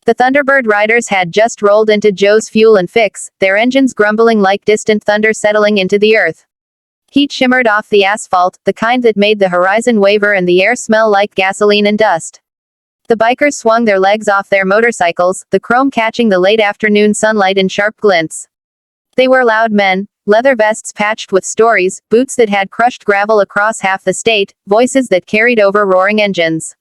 The Thunderbird riders had just rolled into Joe's Fuel and Fix, their engines grumbling like distant thunder settling into the earth. Heat shimmered off the asphalt, the kind that made the horizon waver and the air smell like gasoline and dust. The bikers swung their legs off their motorcycles, the chrome catching the late afternoon sunlight in sharp glints. They were loud men, leather vests patched with stories, boots that had crushed gravel across half the state, voices that carried over roaring engines.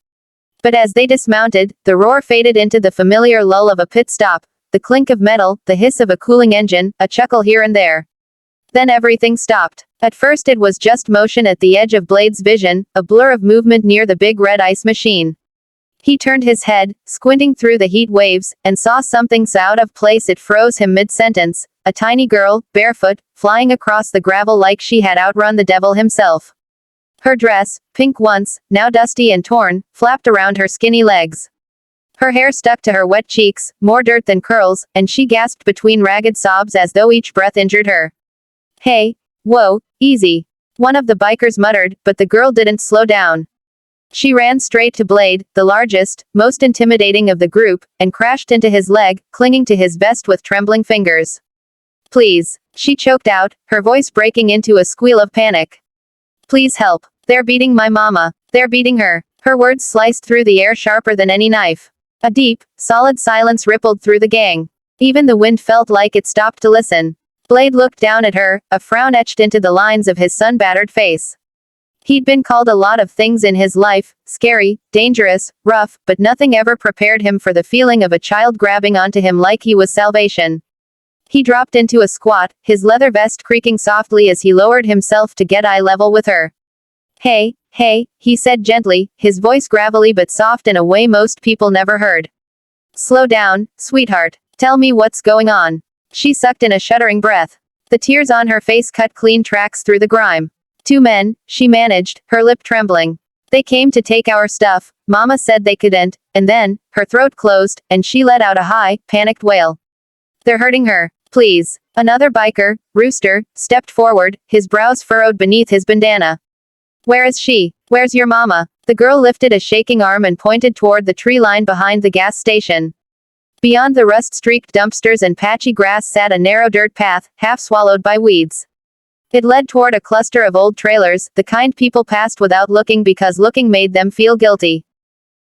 But as they dismounted, the roar faded into the familiar lull of a pit stop, the clink of metal, the hiss of a cooling engine, a chuckle here and there. Then everything stopped. At first it was just motion at the edge of Blade's vision, a blur of movement near the big red ice machine. He turned his head, squinting through the heat waves, and saw something so out of place it froze him mid-sentence, a tiny girl, barefoot, flying across the gravel like she had outrun the devil himself. Her dress, pink once, now dusty and torn, flapped around her skinny legs. Her hair stuck to her wet cheeks, more dirt than curls, and she gasped between ragged sobs as though each breath injured her. "Hey, whoa, easy," one of the bikers muttered, but the girl didn't slow down. She ran straight to Blade, the largest, most intimidating of the group, and crashed into his leg, clinging to his vest with trembling fingers. "Please," she choked out, her voice breaking into a squeal of panic. "Please help. They're beating my mama. They're beating her." Her words sliced through the air sharper than any knife. A deep, solid silence rippled through the gang. Even the wind felt like it stopped to listen. Blade looked down at her, a frown etched into the lines of his sun-battered face. He'd been called a lot of things in his life, scary, dangerous, rough, but nothing ever prepared him for the feeling of a child grabbing onto him like he was salvation. He dropped into a squat, his leather vest creaking softly as he lowered himself to get eye level with her. "Hey, hey," he said gently, his voice gravelly but soft in a way most people never heard. "Slow down, sweetheart. Tell me what's going on." She sucked in a shuddering breath. The tears on her face cut clean tracks through the grime. "Two men," she managed, her lip trembling. "They came to take our stuff. Mama said they couldn't," and then, her throat closed, and she let out a high, panicked wail. "They're hurting her. Please." Another biker, Rooster, stepped forward, his brows furrowed beneath his bandana. "Where is she? Where's your mama?" The girl lifted a shaking arm and pointed toward the tree line behind the gas station. Beyond the rust-streaked dumpsters and patchy grass sat a narrow dirt path, half swallowed by weeds. It led toward a cluster of old trailers, the kind people passed without looking because looking made them feel guilty.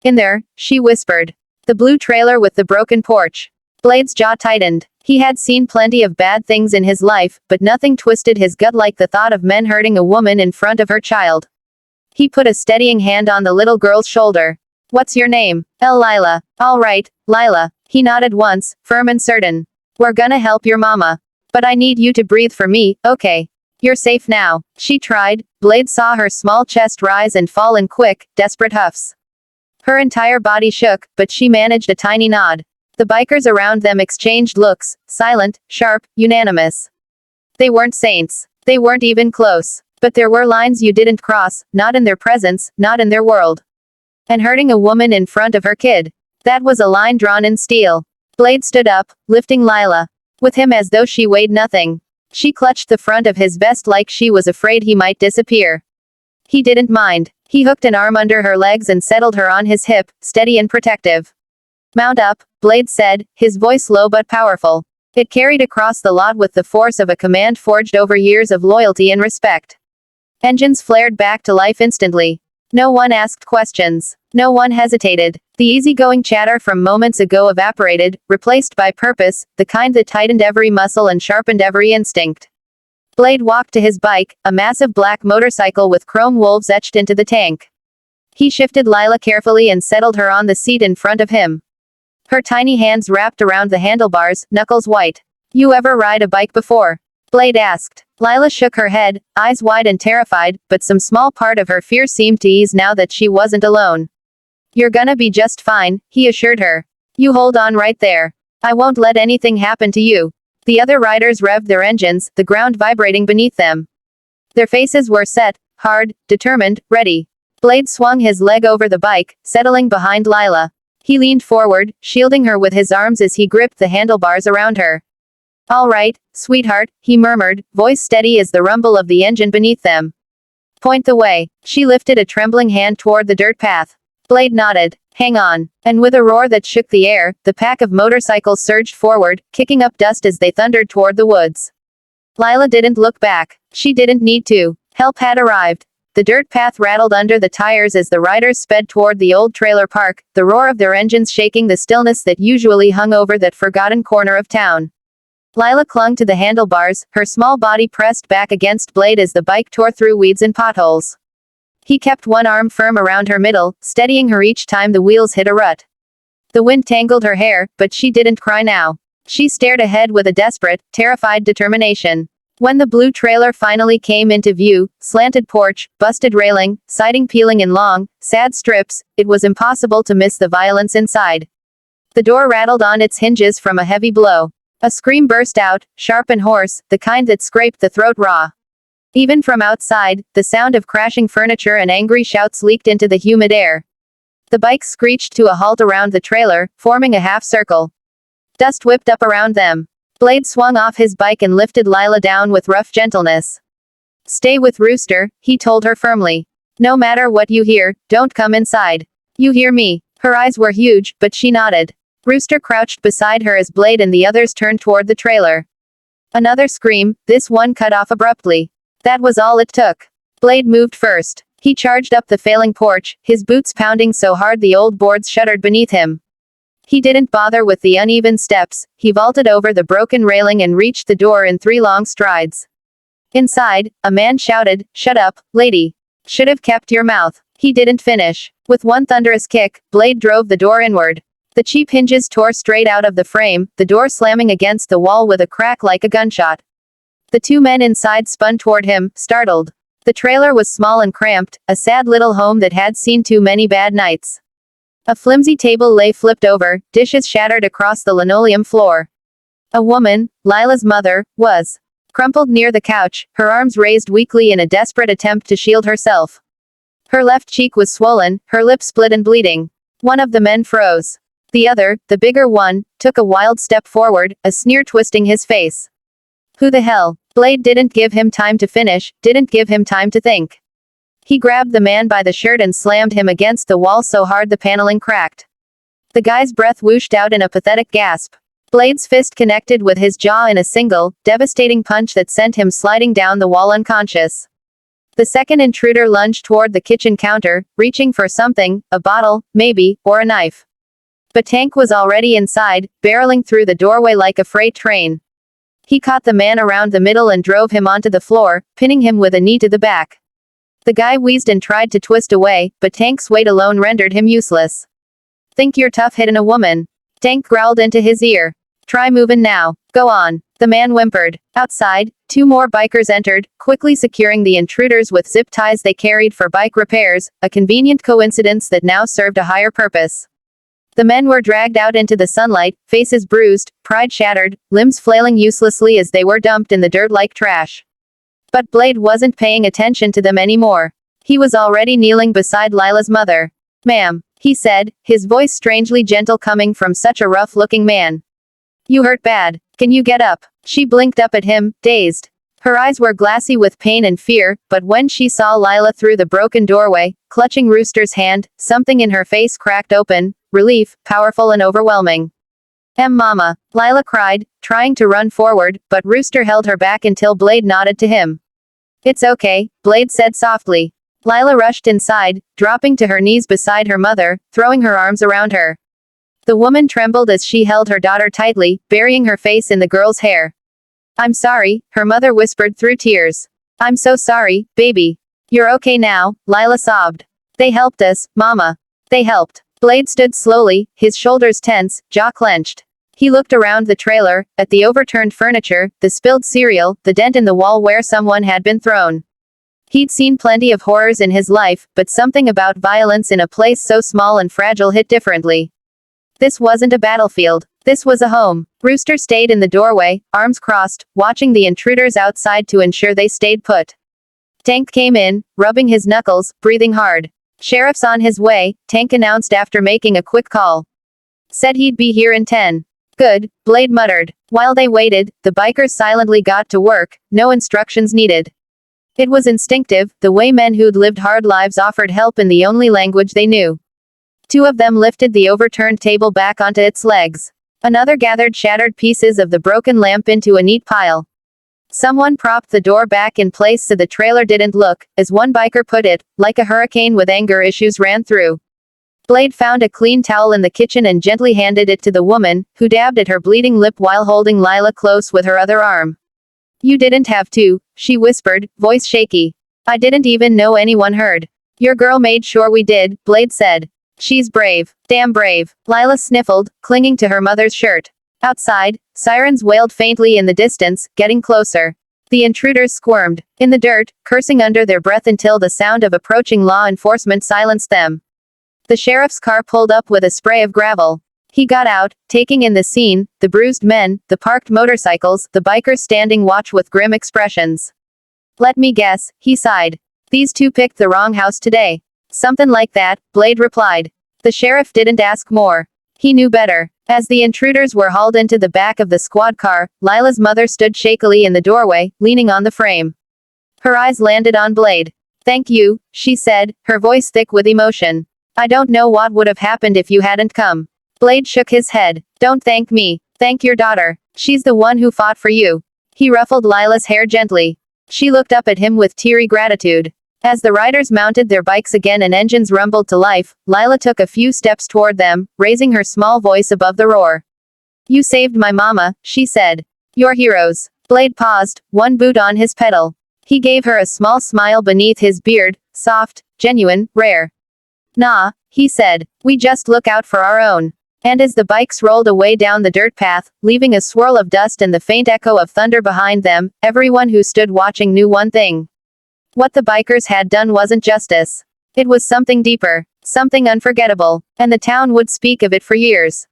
"In there," she whispered. "The blue trailer with the broken porch." Blade's jaw tightened. He had seen plenty of bad things in his life, but nothing twisted his gut like the thought of men hurting a woman in front of her child. He put a steadying hand on the little girl's shoulder. "What's your name?" "Lila." "All right, Lila." He nodded once, firm and certain. "We're gonna help your mama. But I need you to breathe for me, okay? You're safe now." She tried. Blade saw her small chest rise and fall in quick, desperate huffs. Her entire body shook, but she managed a tiny nod. The bikers around them exchanged looks, silent, sharp, unanimous. They weren't saints. They weren't even close. But there were lines you didn't cross, not in their presence, not in their world. And hurting a woman in front of her kid. That was a line drawn in steel. Blade stood up, lifting Lila. With him as though she weighed nothing. She clutched the front of his vest like she was afraid he might disappear. He didn't mind. He hooked an arm under her legs and settled her on his hip, steady and protective. "Mount up," Blade said, his voice low but powerful. It carried across the lot with the force of a command forged over years of loyalty and respect. Engines flared back to life instantly. No one asked questions. No one hesitated. The easygoing chatter from moments ago evaporated, replaced by purpose, the kind that tightened every muscle and sharpened every instinct. Blade walked to his bike, a massive black motorcycle with chrome wolves etched into the tank. He shifted Lila carefully and settled her on the seat in front of him. Her tiny hands wrapped around the handlebars, knuckles white. "You ever ride a bike before?" Blade asked. Lila shook her head, eyes wide and terrified, but some small part of her fear seemed to ease now that she wasn't alone. "You're gonna be just fine," he assured her. "You hold on right there. I won't let anything happen to you." The other riders revved their engines, the ground vibrating beneath them. Their faces were set, hard, determined, ready. Blade swung his leg over the bike, settling behind Lila. He leaned forward, shielding her with his arms as he gripped the handlebars around her. "All right, sweetheart," he murmured, voice steady as the rumble of the engine beneath them. "Point the way." She lifted a trembling hand toward the dirt path. Blade nodded. Hang on. And with a roar that shook the air, the pack of motorcycles surged forward, kicking up dust as they thundered toward the woods. Lila didn't look back. She didn't need to. Help had arrived. The dirt path rattled under the tires as the riders sped toward the old trailer park, the roar of their engines shaking the stillness that usually hung over that forgotten corner of town. Lila clung to the handlebars, her small body pressed back against Blade as the bike tore through weeds and potholes. He kept one arm firm around her middle, steadying her each time the wheels hit a rut. The wind tangled her hair, but she didn't cry now. She stared ahead with a desperate, terrified determination. When the blue trailer finally came into view, slanted porch, busted railing, siding peeling in long, sad strips, it was impossible to miss the violence inside. The door rattled on its hinges from a heavy blow. A scream burst out, sharp and hoarse, the kind that scraped the throat raw. Even from outside, the sound of crashing furniture and angry shouts leaked into the humid air. The bike screeched to a halt around the trailer, forming a half circle. Dust whipped up around them. Blade swung off his bike and lifted Lila down with rough gentleness. Stay with Rooster, he told her firmly. No matter what you hear, don't come inside. You hear me? Her eyes were huge, but she nodded. Rooster crouched beside her as Blade and the others turned toward the trailer. Another scream, this one cut off abruptly. That was all it took. Blade moved first. He charged up the failing porch, his boots pounding so hard the old boards shuddered beneath him. He didn't bother with the uneven steps, he vaulted over the broken railing and reached the door in 3 long strides. Inside, a man shouted, "Shut up, lady. Should have kept your mouth." He didn't finish. With one thunderous kick, Blade drove the door inward. The cheap hinges tore straight out of the frame, the door slamming against the wall with a crack like a gunshot. The 2 men inside spun toward him, startled. The trailer was small and cramped, a sad little home that had seen too many bad nights. A flimsy table lay flipped over, dishes shattered across the linoleum floor. A woman, Lila's mother, was crumpled near the couch, her arms raised weakly in a desperate attempt to shield herself. Her left cheek was swollen, her lip split and bleeding. One of the men froze. The other, the bigger one, took a wild step forward, a sneer twisting his face. Who the hell? Blade didn't give him time to finish, didn't give him time to think. He grabbed the man by the shirt and slammed him against the wall so hard the paneling cracked. The guy's breath whooshed out in a pathetic gasp. Blade's fist connected with his jaw in a single, devastating punch that sent him sliding down the wall unconscious. The second intruder lunged toward the kitchen counter, reaching for something, a bottle, maybe, or a knife. But Tank was already inside, barreling through the doorway like a freight train. He caught the man around the middle and drove him onto the floor, pinning him with a knee to the back. The guy wheezed and tried to twist away, but Tank's weight alone rendered him useless. Think you're tough hitting a woman? Tank growled into his ear. Try moving now. Go on. The man whimpered. Outside, 2 more bikers entered, quickly securing the intruders with zip ties they carried for bike repairs, a convenient coincidence that now served a higher purpose. The men were dragged out into the sunlight, faces bruised, pride shattered, limbs flailing uselessly as they were dumped in the dirt like trash. But Blade wasn't paying attention to them anymore. He was already kneeling beside Lila's mother. "Ma'am," he said, his voice strangely gentle coming from such a rough-looking man. "You hurt bad. Can you get up?" She blinked up at him, dazed. Her eyes were glassy with pain and fear, but when she saw Lila through the broken doorway, clutching Rooster's hand, something in her face cracked open, relief, powerful and overwhelming. Mama," Lila cried, trying to run forward, but Rooster held her back until Blade nodded to him. "It's okay," Blade said softly. Lila rushed inside, dropping to her knees beside her mother, throwing her arms around her. The woman trembled as she held her daughter tightly, burying her face in the girl's hair. "I'm sorry," her mother whispered through tears. "I'm so sorry, baby. You're okay now," Lila sobbed. "They helped us, Mama. They helped." Blade stood slowly, his shoulders tense, jaw clenched. He looked around the trailer, at the overturned furniture, the spilled cereal, the dent in the wall where someone had been thrown. He'd seen plenty of horrors in his life, but something about violence in a place so small and fragile hit differently. This wasn't a battlefield. This was a home. Rooster stayed in the doorway, arms crossed, watching the intruders outside to ensure they stayed put. Tank came in, rubbing his knuckles, breathing hard. "Sheriff's on his way," Tank announced after making a quick call. "Said he'd be here in 10. "Good," Blade muttered. While they waited, the bikers silently got to work, no instructions needed. It was instinctive, the way men who'd lived hard lives offered help in the only language they knew. Two of them lifted the overturned table back onto its legs. Another gathered shattered pieces of the broken lamp into a neat pile. Someone propped the door back in place so the trailer didn't look, as one biker put it, like a hurricane with anger issues ran through. Blade found a clean towel in the kitchen and gently handed it to the woman, who dabbed at her bleeding lip while holding Lila close with her other arm. You didn't have to, she whispered, voice shaky. I didn't even know anyone heard. Your girl made sure we did, Blade said. She's brave. Damn brave. Lila sniffled, clinging to her mother's shirt. Outside, sirens wailed faintly in the distance, getting closer. The intruders squirmed in the dirt, cursing under their breath until the sound of approaching law enforcement silenced them. The sheriff's car pulled up with a spray of gravel. He got out, taking in the scene, the bruised men, the parked motorcycles, the bikers standing watch with grim expressions. Let me guess, he sighed. These two picked the wrong house today. Something like that, Blade replied. The sheriff didn't ask more. He knew better. As the intruders were hauled into the back of the squad car, Lila's mother stood shakily in the doorway, leaning on the frame. Her eyes landed on Blade. Thank you, she said, her voice thick with emotion. I don't know what would have happened if you hadn't come. Blade shook his head. Don't thank me. Thank your daughter. She's the one who fought for you. He ruffled Lila's hair gently. She looked up at him with teary gratitude. As the riders mounted their bikes again and engines rumbled to life, Lila took a few steps toward them, raising her small voice above the roar. You saved my mama, she said. You're heroes. Blade paused, one boot on his pedal. He gave her a small smile beneath his beard, soft, genuine, rare. Nah, he said. We just look out for our own. And as the bikes rolled away down the dirt path, leaving a swirl of dust and the faint echo of thunder behind them, everyone who stood watching knew one thing. What the bikers had done wasn't justice. It was something deeper, something unforgettable, and the town would speak of it for years.